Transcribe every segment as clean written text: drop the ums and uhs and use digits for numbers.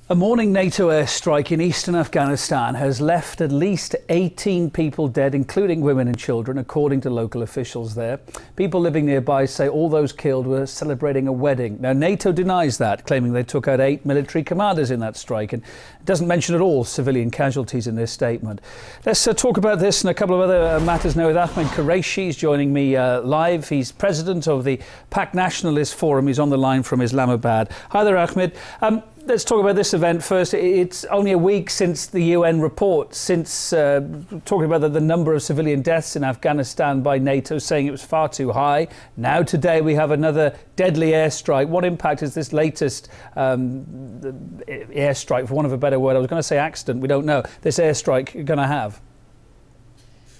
A morning NATO airstrike in eastern Afghanistan has left at least 18 people dead, including women and children, according to local officials there. People living nearby say all those killed were celebrating a wedding. Now, NATO denies that, claiming they took out 8 military commanders in that strike, and doesn't mention at all civilian casualties in their statement. Let's talk about this and a couple of other matters now with Ahmed Qureshi. He's joining me live. He's president of the Pak Nationalist Forum. He's on the line from Islamabad. Hi there, Ahmed. Let's talk about this event first. It's only a week since the UN report, since talking about the number of civilian deaths in Afghanistan by NATO, saying it was far too high. Now today we have another deadly airstrike. What impact is this latest airstrike, for want of a better word, I was going to say accident, we don't know, this airstrike going to have?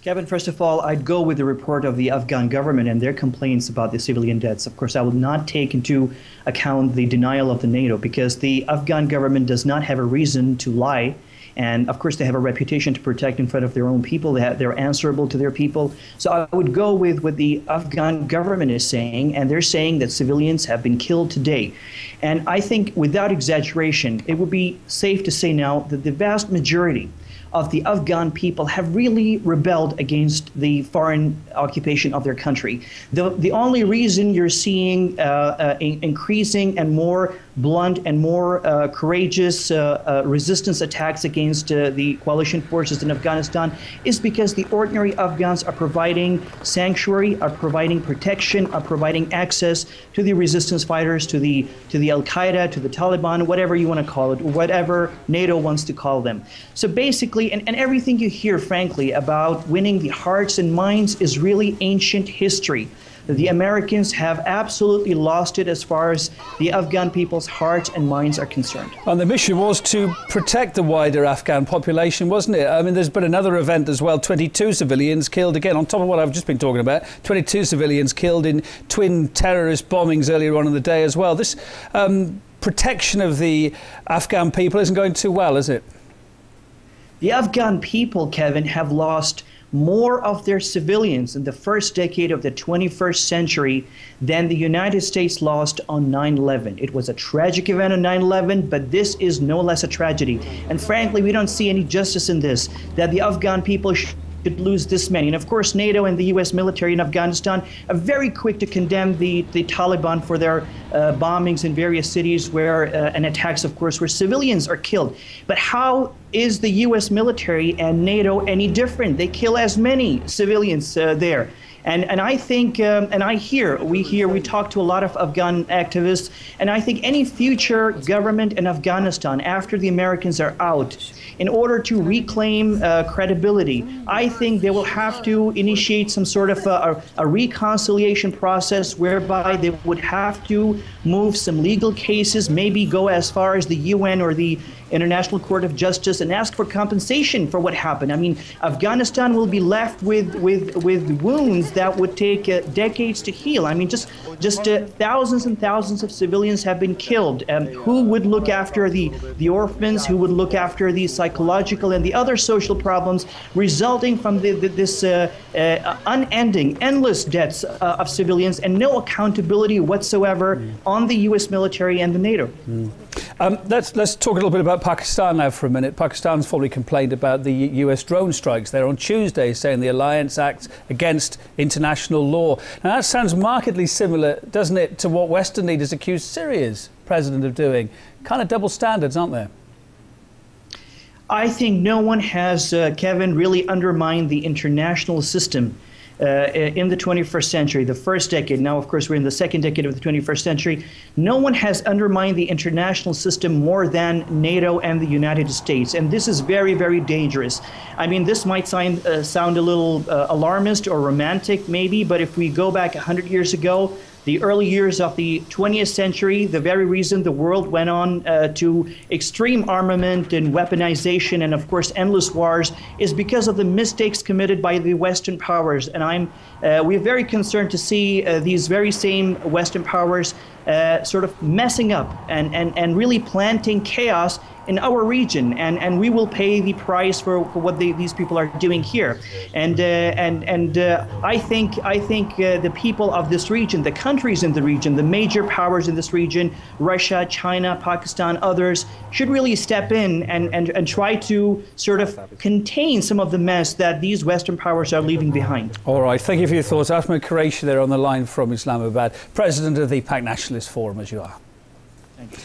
Kevin, first of all, I'd go with the report of the Afghan government and their complaints about the civilian deaths. Of course, I will not take into account the denial of the NATO, because the Afghan government does not have a reason to lie. And of course, they have a reputation to protect in front of their own people. They're answerable to their people. So I would go with what the Afghan government is saying, and they're saying that civilians have been killed today. And I think, without exaggeration, it would be safe to say now that the vast majority of the Afghan people have really rebelled against the foreign occupation of their country. The only reason you're seeing increasing and more blunt and more courageous resistance attacks against the coalition forces in Afghanistan is because the ordinary Afghans are providing sanctuary, are providing protection, are providing access to the resistance fighters, to the Al-Qaeda, to the Taliban, whatever you want to call it, whatever NATO wants to call them. So basically, and everything you hear, frankly, about winning the hearts and minds is really ancient history. The Americans have absolutely lost it as far as the Afghan people's hearts and minds are concerned. And the mission was to protect the wider Afghan population, wasn't it? I mean, there's been another event as well, 22 civilians killed again, on top of what I've just been talking about, 22 civilians killed in twin terrorist bombings earlier on in the day as well. This protection of the Afghan people isn't going too well, is it? The Afghan people, Kevin, have lost more of their civilians in the first decade of the 21st century than the United States lost on 9/11. It was a tragic event on 9/11, but this is no less a tragedy. And frankly, we don't see any justice in this, that the Afghan people should lose this many. And of course, NATO and the U.S. military in Afghanistan are very quick to condemn the Taliban for their bombings in various cities where and attacks, of course, where civilians are killed. But how is the U.S. military and NATO any different? They kill as many civilians there. And I think, we talk to a lot of Afghan activists, and I think any future government in Afghanistan after the Americans are out, in order to reclaim credibility, I think they will have to initiate some sort of a reconciliation process whereby they would have to move some legal cases, maybe go as far as the UN or the International Court of Justice and ask for compensation for what happened. I mean, Afghanistan will be left with wounds that would take decades to heal. I mean, just thousands and thousands of civilians have been killed. Who would look after the orphans? Who would look after the psychological and the other social problems resulting from this unending, endless deaths of civilians, and no accountability whatsoever on the U.S. military and the NATO? Let's talk a little bit about Pakistan now for a minute. Pakistan's formally complained about the US drone strikes there on Tuesday, saying the alliance acts against international law. Now that sounds markedly similar, doesn't it, to what Western leaders accuse Syria's president of doing? Kind of double standards, aren't there? I think no one has, Kevin, really undermined the international system in the 21st century, the first decade. Now, of course, we're in the second decade of the 21st century. No one has undermined the international system more than NATO and the United States. And this is very, very dangerous. I mean, this might sound a little alarmist or romantic, maybe, but if we go back 100 years ago, the early years of the 20th century, the very reason the world went on to extreme armament and weaponization and, of course, endless wars is because of the mistakes committed by the Western powers. And we're very concerned to see these very same Western powers sort of messing up and really planting chaos in our region, and we will pay the price for what these people are doing here. And I think the people of this region, the countries in the region, the major powers in this region, Russia, China, Pakistan, others, should really step in and try to sort of contain some of the mess that these Western powers are leaving behind. All right, thank you for your thoughts. Ahmed Qureshi there on the line from Islamabad, President of the Pak Nationalist Forum, as you are. Thank you.